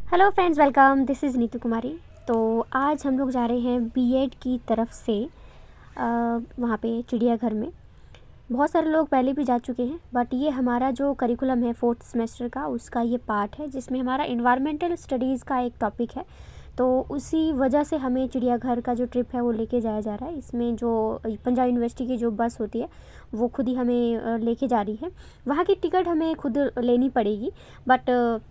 Hello friends, welcome. This is Neetu Kumari. तो आज हम लोग जा रहे हैं बीएड की तरफ से वहाँ पे चिड़ियाघर में। बहुत सारे लोग पहले भी जा चुके हैं, बट ये हमारा जो करिकुलम है 4th सेमेस्टर का, उसका ये पार्ट है जिसमें हमारा इन्वायरमेंटल स्टडीज़ का एक टॉपिक है। तो उसी वजह से हमें चिड़ियाघर का जो ट्रिप है वो लेके जाया जा रहा है। इसमें जो पंजाब यूनिवर्सिटी की जो बस होती है वो खुद ही हमें लेके जा रही है। वहाँ की टिकट हमें खुद लेनी पड़ेगी, बट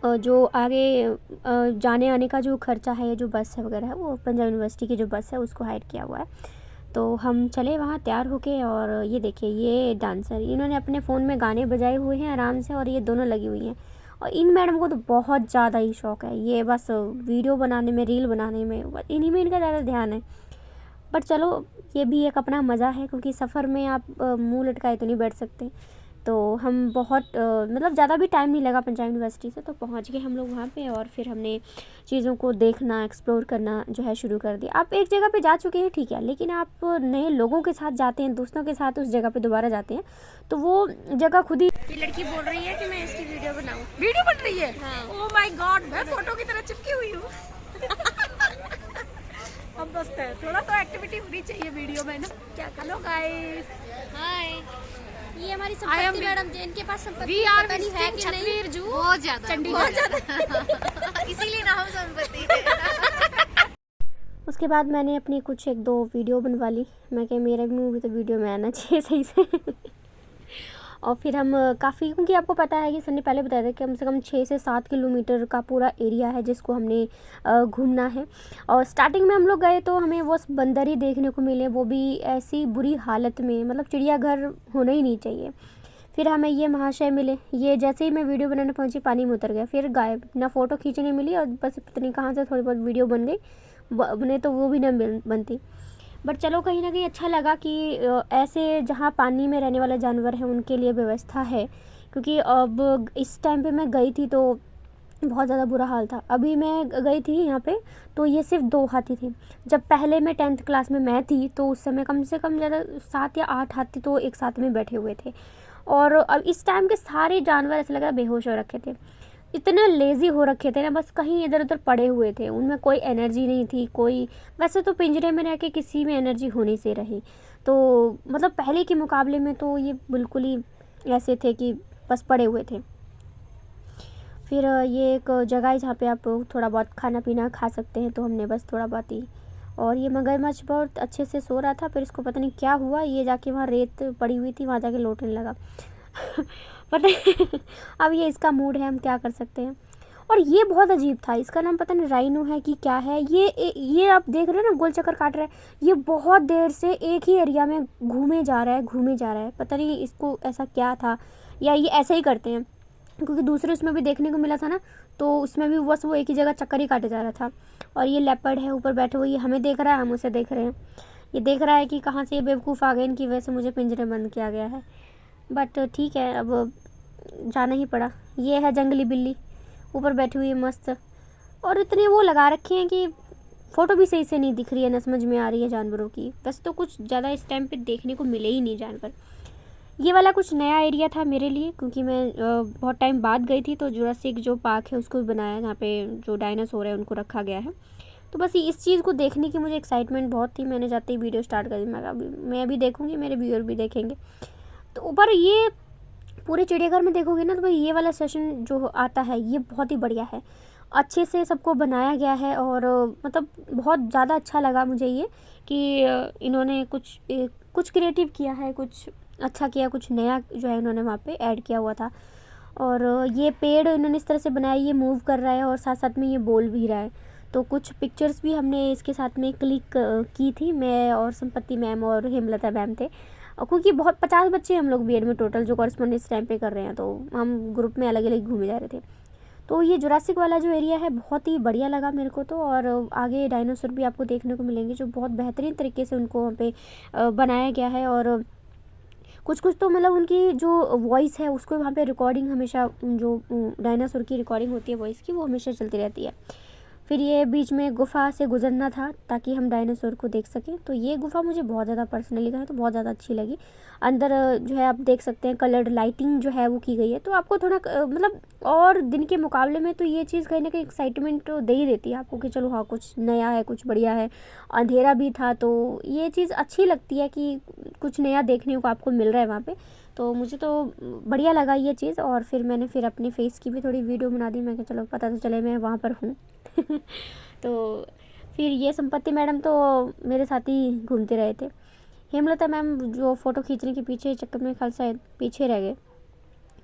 जो आगे जाने आने का जो खर्चा है, जो बस है वगैरह है, वो पंजाब यूनिवर्सिटी की जो बस है उसको हायर किया हुआ है। तो हम चले वहाँ तैयार होके, और ये देखिए ये डांसर, इन्होंने अपने फ़ोन में गाने बजाए हुए हैं आराम से, और ये दोनों लगी हुई हैं। और इन मैडम को तो बहुत ज़्यादा ही शौक़ है, ये बस वीडियो बनाने में, रील बनाने में, इन्हीं में इनका ज़्यादा ध्यान है। बट चलो, ये भी एक अपना मज़ा है, क्योंकि सफ़र में आप मुँह लटकाए तो नहीं बैठ सकते। तो हम बहुत मतलब ज़्यादा भी टाइम नहीं लगा पंजाब यूनिवर्सिटी से, तो पहुंच गए हम लोग वहाँ पे। और फिर हमने चीज़ों को देखना, एक्सप्लोर करना जो है शुरू कर दिया। आप एक जगह पे जा चुके हैं, ठीक है, लेकिन आप नए लोगों के साथ जाते हैं, दोस्तों के साथ उस जगह पे दोबारा जाते हैं, तो वो जगह खुद ही। ये लड़की बोल रही है कि मैं इसकी वीडियो बनाऊं। वीडियो बन रही है? हाँ। ओह माय गॉड, मैं फोटो की तरह चिपकी हुई हूँ। अब बस है, थोड़ा तो एक्टिविटी होनी चाहिए वीडियो में ना। क्या? हेलो गाइस, हाय। ये हमारी संपत्ति मैडम, जिनके पास संपत्ति पता नहीं है कि नहीं, बहुत ज्यादा चंडीगढ़ इसीलिए नाम संपत्ति है। उसके बाद मैंने अपनी कुछ 1-2 वीडियो बनवा ली। मैं क्या, मेरे मुंह भी तो वीडियो में आना चाहिए सही से। और फिर हम काफ़ी, क्योंकि आपको पता है कि सर ने पहले बताया था कि कम से कम 6 से 7 किलोमीटर का पूरा एरिया है जिसको हमने घूमना है। और स्टार्टिंग में हम लोग गए तो हमें वो बंदर ही देखने को मिले, वो भी ऐसी बुरी हालत में, मतलब चिड़ियाघर होना ही नहीं चाहिए। फिर हमें ये महाशय मिले, ये जैसे ही मैं वीडियो बनाने पहुंची पानी में उतर गया, फिर गायब, ना फ़ोटो खींचने मिली, और बस पता नहीं कहाँ से थोड़ी बहुत वीडियो बन गई, बने तो वो भी ना बनती। बट चलो, कहीं ना कहीं अच्छा लगा कि ऐसे जहाँ पानी में रहने वाले जानवर हैं उनके लिए व्यवस्था है। क्योंकि अब इस टाइम पे मैं गई थी तो बहुत ज़्यादा बुरा हाल था। अभी मैं गई थी यहाँ पे तो ये सिर्फ 2 हाथी थे। जब पहले मैं 10th क्लास में मैं थी तो उस समय कम से कम ज़्यादा 7 या 8 हाथी तो एक साथ में बैठे हुए थे। और अब इस टाइम के सारे जानवर ऐसा लग रहा बेहोश हो रखे थे, इतने लेज़ी हो रखे थे ना, बस कहीं इधर उधर पड़े हुए थे, उनमें कोई एनर्जी नहीं थी। कोई वैसे तो पिंजरे में रह के किसी में एनर्जी होनी से रही, तो मतलब पहले के मुकाबले में तो ये बिल्कुल ही ऐसे थे कि बस पड़े हुए थे। फिर ये एक जगह है जहाँ पे आप थोड़ा बहुत खाना पीना खा सकते हैं, तो हमने बस थोड़ा बहुत ही। और ये मगरमच्छ बहुत अच्छे से सो रहा था, फिर इसको पता नहीं क्या हुआ, ये जाके वहाँ रेत पड़ी हुई थी, वहाँ जाके लौटने लगा। पता है। अब ये इसका मूड है, हम क्या कर सकते हैं। और ये बहुत अजीब था, इसका नाम पता नहीं राइनो है कि क्या है। ये आप देख रहे हैं ना, गोल चक्कर काट रहा है। ये बहुत देर से एक ही एरिया में घूमे जा रहा है, पता नहीं इसको ऐसा क्या था, या ये ऐसे ही करते हैं। क्योंकि दूसरे उसमें भी देखने को मिला था ना, तो उसमें भी बस वो एक ही जगह चक्कर ही काटे जा रहा था। और ये लेपर्ड है ऊपर बैठे हुए, ये हमें देख रहा है, हम उसे देख रहे हैं। ये देख रहा है कि कहाँ से ये बेवकूफ़ आ गए, इनकी वजह से मुझे पिंजरे बंद किया गया है। बट ठीक है, अब जाना ही पड़ा। ये है जंगली बिल्ली, ऊपर बैठी हुई है मस्त, और इतने वो लगा रखे हैं कि फ़ोटो भी सही से नहीं दिख रही है, ना समझ में आ रही है जानवरों की। वैसे तो कुछ ज़्यादा इस टाइम पे देखने को मिले ही नहीं जानवर। ये वाला कुछ नया एरिया था मेरे लिए, क्योंकि मैं बहुत टाइम बाद गई थी। तो जुरासिक जो पार्क है उसको भी बनाया, जहाँ पे जो डायनासोर है उनको रखा गया है। तो बस इस चीज़ को देखने की मुझे एक्साइटमेंट बहुत थी। मैंने जाते ही वीडियो स्टार्ट कर दी, मैं भी देखूँगी, मेरे व्यूअर भी देखेंगे। तो ऊपर ये पूरे चिड़ियाघर में देखोगे ना, तो भाई ये वाला सेशन जो आता है ये बहुत ही बढ़िया है, अच्छे से सबको बनाया गया है। और मतलब बहुत ज़्यादा अच्छा लगा मुझे ये कि इन्होंने कुछ क्रिएटिव किया है, कुछ अच्छा किया, कुछ नया जो है इन्होंने वहाँ पे ऐड किया हुआ था। और ये पेड़ इन्होंने इस तरह से बनाया, ये मूव कर रहा है और साथ साथ में ये बोल भी रहा है। तो कुछ पिक्चर्स भी हमने इसके साथ में क्लिक की थी, मैं और संपत्ति मैम और हेमलता मैम थे। और क्योंकि बहुत 50 बच्चे हम लोग बीएड में टोटल जो कॉरेस्पॉन्डेंस टाइम पे कर रहे हैं, तो हम ग्रुप में अलग अलग घूमे जा रहे थे। तो ये जुरासिक वाला जो एरिया है बहुत ही बढ़िया लगा मेरे को तो। और आगे डायनासोर भी आपको देखने को मिलेंगे, जो बहुत बेहतरीन तरीके से उनको वहाँ पे बनाया गया है। और कुछ कुछ तो मतलब उनकी जो वॉइस है उसको वहाँ पे रिकॉर्डिंग हमेशा, जो डायनासोर की रिकॉर्डिंग होती है वॉइस की, वो हमेशा चलती रहती है। फिर ये बीच में गुफ़ा से गुजरना था ताकि हम डायनासोर को देख सकें। तो ये गुफ़ा मुझे बहुत ज़्यादा पर्सनली कहा तो बहुत ज़्यादा अच्छी लगी। अंदर जो है आप देख सकते हैं कलर्ड लाइटिंग जो है वो की गई है, तो आपको थोड़ा मतलब और दिन के मुकाबले में तो ये चीज़ कहीं ना कहीं एक्साइटमेंट तो दे ही देती है आपको कि चलो हाँ कुछ नया है, कुछ बढ़िया है। अंधेरा भी था तो ये चीज़ अच्छी लगती है कि कुछ नया देखने को आपको मिल रहा है वहाँ पे। तो मुझे तो बढ़िया लगा ये चीज़। और फिर मैंने फिर अपने फेस की भी थोड़ी वीडियो बना दी। मैं कहा चलो पता तो चले मैं वहाँ पर हूँ। तो फिर ये संपत्ति मैडम तो मेरे साथ ही घूमते रहे थे। हेमलता मैम जो फ़ोटो खींचने के पीछे चक्कर में खाल शायद पीछे रह गए।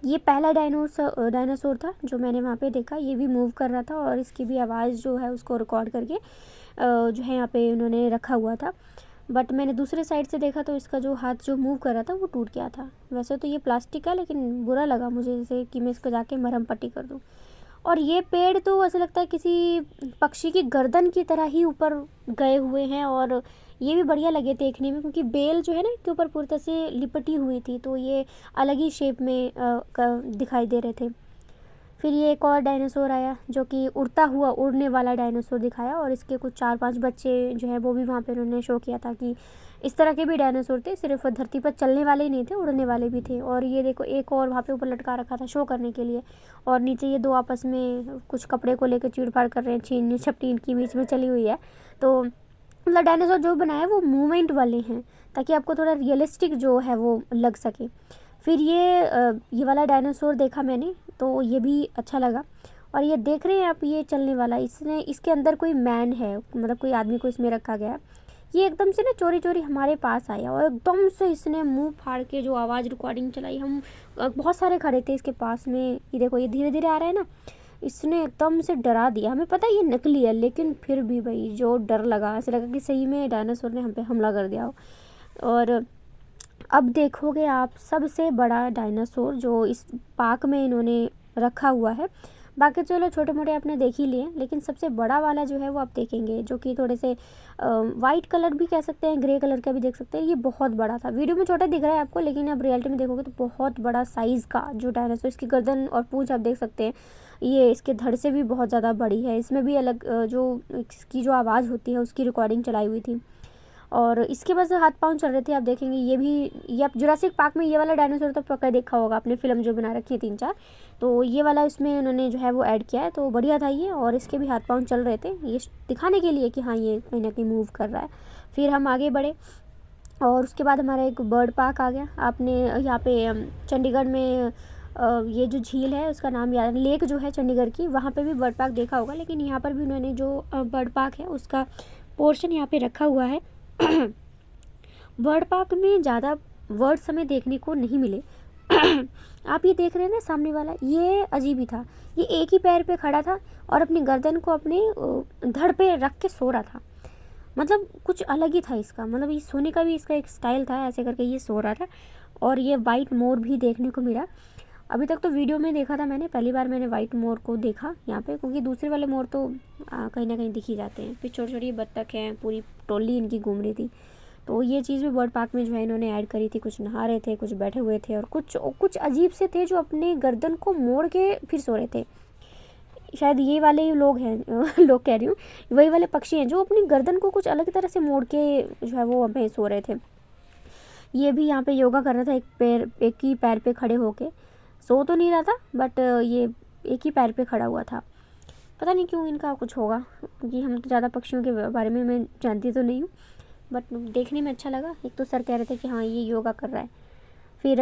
ये पहला डायनासोर था जो मैंने वहाँ पे देखा। ये भी मूव कर रहा था और इसकी भी आवाज़ जो है उसको रिकॉर्ड करके जो है यहाँ पे उन्होंने रखा हुआ था। बट मैंने दूसरे साइड से देखा तो इसका जो हाथ जो मूव कर रहा था वो टूट गया था। वैसे तो ये प्लास्टिक है लेकिन बुरा लगा मुझे जैसे कि मैं इसको जाके मरहम पट्टी कर दूँ। और ये पेड़ तो ऐसा लगता है किसी पक्षी की गर्दन की तरह ही ऊपर गए हुए हैं। और ये भी बढ़िया लगे देखने में क्योंकि बेल जो है ना इसके ऊपर पूरी तरह से लिपटी हुई थी, तो ये अलग ही शेप में दिखाई दे रहे थे। फिर ये एक और डायनासोर आया जो कि उड़ता हुआ उड़ने वाला डायनासोर दिखाया और इसके कुछ 4-5 बच्चे जो है वो भी वहाँ पे उन्होंने शो किया था कि इस तरह के भी डायनासोर थे, सिर्फ धरती पर चलने वाले ही नहीं थे, उड़ने वाले भी थे। और ये देखो एक और वहाँ पे ऊपर लटका रखा था शो करने के लिए। और नीचे ये दो आपस में कुछ कपड़े को लेकर चीड़-फाड़ कर रहे हैं, छीन झपटी इनकी बीच में चली हुई है। तो मतलब डायनासोर जो बनाया है वो मूवमेंट वाले हैं ताकि आपको थोड़ा रियलिस्टिक जो है वो लग सके। फिर ये वाला डायनासोर देखा मैंने तो ये भी अच्छा लगा। और ये देख रहे हैं आप ये चलने वाला, इसने इसके अंदर कोई मैन है, मतलब कोई आदमी को इसमें रखा गया है। ये एकदम से ना चोरी चोरी हमारे पास आया और एकदम से इसने मुंह फाड़ के जो आवाज़ रिकॉर्डिंग चलाई। हम बहुत सारे खड़े थे इसके पास में। ये देखो ये धीरे धीरे आ रहा है ना, इसने एकदम से डरा दिया। हमें पता है ये नकली है लेकिन फिर भी भाई जो डर लगा, ऐसा लगा कि सही में डायनासोर ने हम पे हमला कर दिया हो। और अब देखोगे आप सबसे बड़ा डायनासोर जो इस पार्क में इन्होंने रखा हुआ है। बाकी चलो छोटे मोटे आपने देख ही लिए, लेकिन सबसे बड़ा वाला जो है वो आप देखेंगे जो कि थोड़े से वाइट कलर भी कह सकते हैं, ग्रे कलर का भी देख सकते हैं। ये बहुत बड़ा था, वीडियो में छोटा दिख रहा है आपको लेकिन अब रियलिटी में देखोगे तो बहुत बड़ा साइज़ का जो डायनासोर, इसकी गर्दन और पूंछ आप देख सकते हैं ये इसके धड़ से भी बहुत ज़्यादा बड़ी है। इसमें भी अलग जो इसकी जो आवाज़ होती है उसकी रिकॉर्डिंग चलाई हुई थी। और इसके बस हाथ पाँव चल रहे थे। आप देखेंगे ये आप जुरासिक पार्क में ये वाला डायनासोर तो पक्का देखा होगा आपने, फिल्म जो बना रखी है 3-4, तो ये वाला इसमें उन्होंने जो है वो ऐड किया है। तो बढ़िया था ये। और इसके भी हाथ पाँव चल रहे थे ये दिखाने के लिए कि हाँ ये कहीं ना कहीं मूव कर रहा है। फिर हम आगे बढ़े और उसके बाद हमारा एक बर्ड पार्क आ गया। आपने यहाँ पे चंडीगढ़ में ये जो झील है उसका नाम याद, लेक जो है चंडीगढ़ की, वहाँ पे भी बर्ड पार्क देखा होगा। लेकिन यहाँ पर भी उन्होंने जो बर्ड पार्क है उसका पोर्शन यहाँ पे रखा हुआ है। बर्ड पार्क में ज़्यादा वर्ड्स हमें देखने को नहीं मिले। आप ये देख रहे हैं ना सामने वाला, ये अजीब ही था। ये एक ही पैर पे खड़ा था और अपनी गर्दन को अपने धड़ पे रख के सो रहा था। मतलब कुछ अलग ही था इसका, मतलब ये सोने का भी इसका एक स्टाइल था, ऐसे करके ये सो रहा था। और ये वाइट मोर भी देखने को मिला। अभी तक तो वीडियो में देखा था मैंने, पहली बार मैंने वाइट मोर को देखा यहाँ पे, क्योंकि दूसरे वाले मोर तो कहीं ना कहीं दिख ही जाते हैं। फिर छोटी छोटी बत्तख हैं, पूरी टोली इनकी घूम रही थी। तो ये चीज़ भी बर्ड पार्क में जो है इन्होंने ऐड करी थी। कुछ नहा रहे थे, कुछ बैठे हुए थे और कुछ अजीब से थे जो अपने गर्दन को मोड़ के फिर सो रहे थे। शायद ये वाले लोग हैं लोग कह रही हूँ, वही वाले पक्षी हैं जो अपनी गर्दन को कुछ अलग तरह से मोड़ के जो है वो हमें सो रहे थे। ये भी यहाँ पे योगा कर रहा था, एक ही पैर पे खड़े होके। सो तो नहीं रहा था बट ये एक ही पैर पे खड़ा हुआ था। पता नहीं क्यों इनका कुछ होगा, क्योंकि हम तो ज़्यादा पक्षियों के बारे में मैं जानती तो नहीं हूँ, बट देखने में अच्छा लगा। एक तो सर कह रहे थे कि हाँ ये योगा कर रहा है। फिर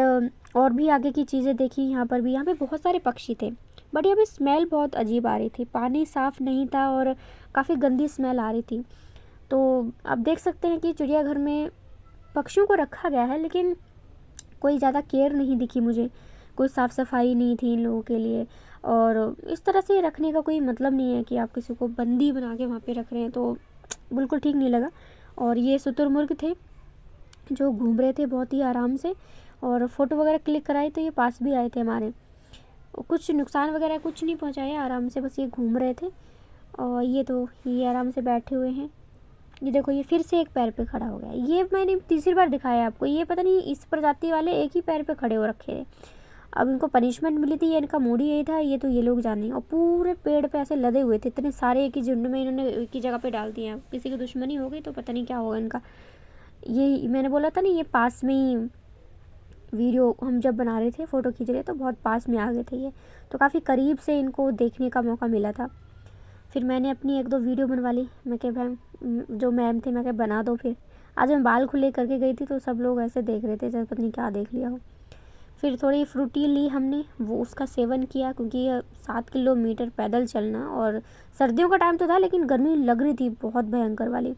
और भी आगे की चीज़ें देखी। यहाँ पे बहुत सारे पक्षी थे, बट यहाँ पे स्मेल बहुत अजीब आ रही थी। पानी साफ़ नहीं था और काफ़ी गंदी स्मेल आ रही थी। तो आप देख सकते हैं कि चिड़ियाघर में पक्षियों को रखा गया है लेकिन कोई ज़्यादा केयर नहीं दिखी मुझे, कोई साफ़ सफाई नहीं थी इन लोगों के लिए। और इस तरह से रखने का कोई मतलब नहीं है कि आप किसी को बंदी बना के वहाँ पे रख रहे हैं, तो बिल्कुल ठीक नहीं लगा। और ये शुतुरमुर्ग थे जो घूम रहे थे बहुत ही आराम से, और फ़ोटो वगैरह क्लिक कराए तो ये पास भी आए थे हमारे। कुछ नुकसान वगैरह कुछ नहीं पहुँचाया, आराम से बस ये घूम रहे थे। और ये आराम से बैठे हुए हैं। ये देखो ये फिर से एक पैर पे खड़ा हो गया। ये मैंने तीसरी बार दिखाया आपको। ये पता नहीं इस प्रजाति वाले एक ही पैर पे खड़े हो रखे हैं। अब इनको पनिशमेंट मिली थी, ये इनका मूड ही यही था, ये तो ये लोग जाने। और पूरे पेड़ पे ऐसे लदे हुए थे, इतने सारे एक ही झुंड में इन्होंने एक ही जगह पे डाल दिए हैं। किसी की दुश्मनी हो गई तो पता नहीं क्या होगा इनका। ये मैंने बोला था ना, ये पास में ही वीडियो हम जब बना रहे थे, फ़ोटो खींच रहे तो बहुत पास में आ गए थे ये, तो काफ़ी करीब से इनको देखने का मौका मिला था। फिर मैंने अपनी 1-2 वीडियो बनवा ली। मैं कहा भाई जो मैम थे, मैं कहा बना दो। फिर आज मैं बाल खुले करके गई थी तो सब लोग ऐसे देख रहे थे जैसे पता नहीं क्या देख लिया हो। फिर थोड़ी फ्रूटी ली हमने, वो उसका सेवन किया, क्योंकि 7 किलोमीटर पैदल चलना, और सर्दियों का टाइम तो था लेकिन गर्मी लग रही थी बहुत भयंकर वाली।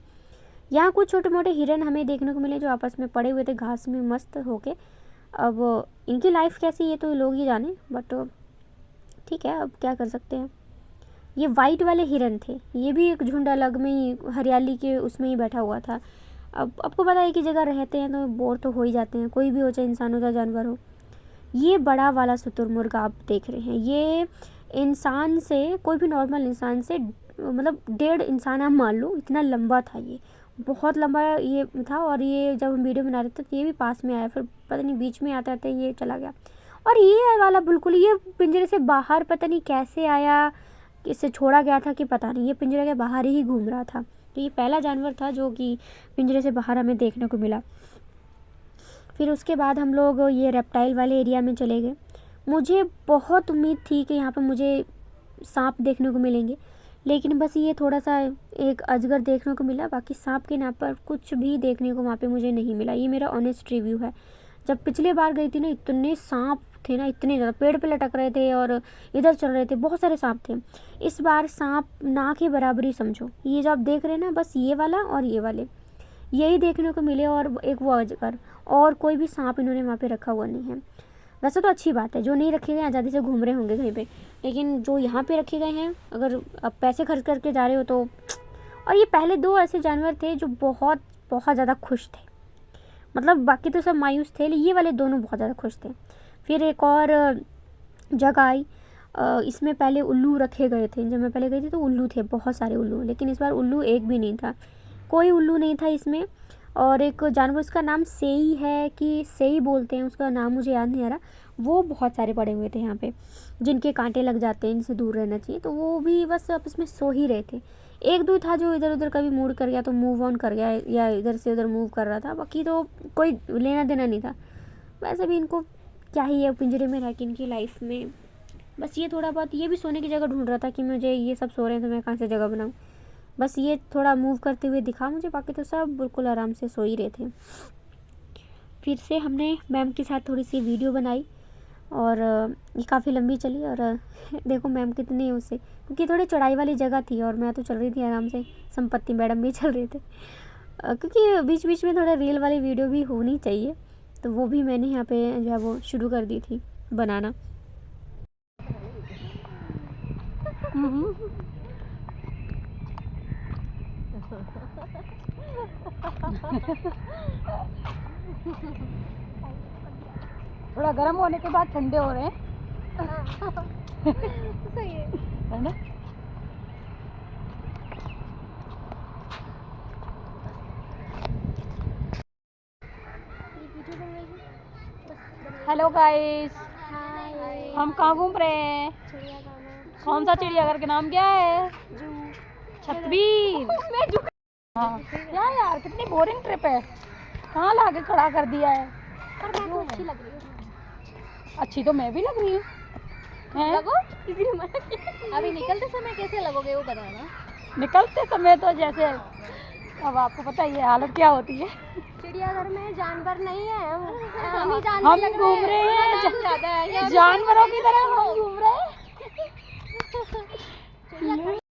यहाँ कुछ छोटे मोटे हिरन हमें देखने को मिले जो आपस में पड़े हुए थे घास में मस्त होके। अब इनकी लाइफ कैसी है तो लोग ही जाने, बट ठीक है, अब क्या कर सकते हैं। ये वाइट वाले हिरन थे, ये भी एक झुंड अलग में ही हरियाली के उसमें ही बैठा हुआ था। अब आपको पता है कि जगह रहते हैं तो बोर तो हो ही जाते हैं, कोई भी हो, चाहे इंसान हो चाहे जानवर हो। ये बड़ा वाला शुतुरमुर्ग आप देख रहे हैं, ये इंसान से, कोई भी नॉर्मल इंसान से मतलब 1.5 इंसान आप मान लो, इतना लंबा था ये, बहुत लंबा ये था। और ये जब हम वीडियो बना रहे थे तो ये भी पास में आया, फिर पता नहीं बीच में आते आते ये चला गया। और ये वाला बिल्कुल ये पिंजरे से बाहर पता नहीं कैसे आया, इसे छोड़ा गया था कि पता नहीं, ये पिंजरे के बाहर ही घूम रहा था। तो ये पहला जानवर था जो कि पिंजरे से बाहर हमें देखने को मिला। फिर उसके बाद हम लोग ये रेप्टाइल वाले एरिया में चले गए। मुझे बहुत उम्मीद थी कि यहाँ पर मुझे सांप देखने को मिलेंगे, लेकिन बस ये थोड़ा सा एक अजगर देखने को मिला, बाकी सांप के नाम पर कुछ भी देखने को वहाँ पे मुझे नहीं मिला। ये मेरा ऑनेस्ट रिव्यू है। जब पिछले बार गई थी ना, इतने सांप थे ना, इतने ज़्यादा पेड़ पे लटक रहे थे और इधर चल रहे थे, बहुत सारे सांप थे। इस बार सांप ना के बराबरी समझो। ये जो आप देख रहे हैं ना, बस ये वाला और ये वाले यही देखने को मिले, और एक वो अजगर, और कोई भी सांप इन्होंने वहाँ पे रखा हुआ नहीं है। वैसे तो अच्छी बात है, जो नहीं रखे गए आज़ादी से घूम रहे होंगे कहीं पे, लेकिन जो यहाँ पे रखे गए हैं, अगर आप पैसे खर्च करके जा रहे हो तो। और ये पहले 2 ऐसे जानवर थे जो बहुत बहुत ज़्यादा खुश थे, मतलब बाकी तो सब मायूस थे, ये वाले दोनों बहुत ज़्यादा खुश थे। फिर एक और जगह आई, इसमें पहले उल्लू रखे गए थे। जब मैं पहले गई थी तो उल्लू थे, बहुत सारे उल्लू, लेकिन इस बार उल्लू एक भी नहीं था, कोई उल्लू नहीं था इसमें। और एक जानवर, उसका नाम सेई है कि सेई बोलते हैं, उसका नाम मुझे याद नहीं आ रहा, वो बहुत सारे पड़े हुए थे यहाँ पे, जिनके कांटे लग जाते हैं, इनसे दूर रहना चाहिए। तो वो भी बस आपस में सो ही रहे थे। 1-2 था जो इधर उधर कभी मूड कर गया तो मूव ऑन कर गया, या इधर से उधर मूव कर रहा था, बाकी तो कोई लेना देना नहीं था। वैसे भी इनको क्या ही है पिंजरे में रह के इनकी लाइफ में, बस ये थोड़ा बहुत, ये भी सोने की जगह ढूंढ रहा था कि मुझे, ये सब सो रहे हैं तो मैं कहाँ से जगह बनाऊँ, बस ये थोड़ा मूव करते हुए दिखा मुझे, बाकी तो सब बिल्कुल आराम से सो ही रहे थे। फिर से हमने मैम के साथ थोड़ी सी वीडियो बनाई, और ये काफ़ी लंबी चली। और देखो मैम कितने उससे, क्योंकि थोड़ी चढ़ाई वाली जगह थी और मैं तो चल रही थी आराम से, संपत्ति मैडम भी चल रहे थे, क्योंकि बीच बीच में थोड़ा रील वाली वीडियो भी होनी चाहिए, तो वो भी मैंने यहाँ पे जो है वो शुरू कर दी थी बनाना। थोड़ा गर्म होने के बाद ठंडे हो रहे हैं। सही है ना? हेलो गाइस, हम कहाँ घूम रहे हैं? कौन सा चिड़ियाघर का नाम क्या है? छतबीर। हाँ क्या यार, कितनी बोरिंग ट्रिप है, कहाँ लाके खड़ा कर दिया है। पर मैं तो अच्छी लग रही हूँ। अच्छी तो मैं भी लग रही हूँ। लगो किसी ने मना किया? अभी निकलते समय कैसे लगोगे वो बताना। निकलते समय तो जैसे, अब आपको पता ही है हालत क्या होती है। चिड़ियाघर में जानवर नहीं है, हम ही हम घूम रहे हैं जानवरों की तरह, हम घूम रहे हैं।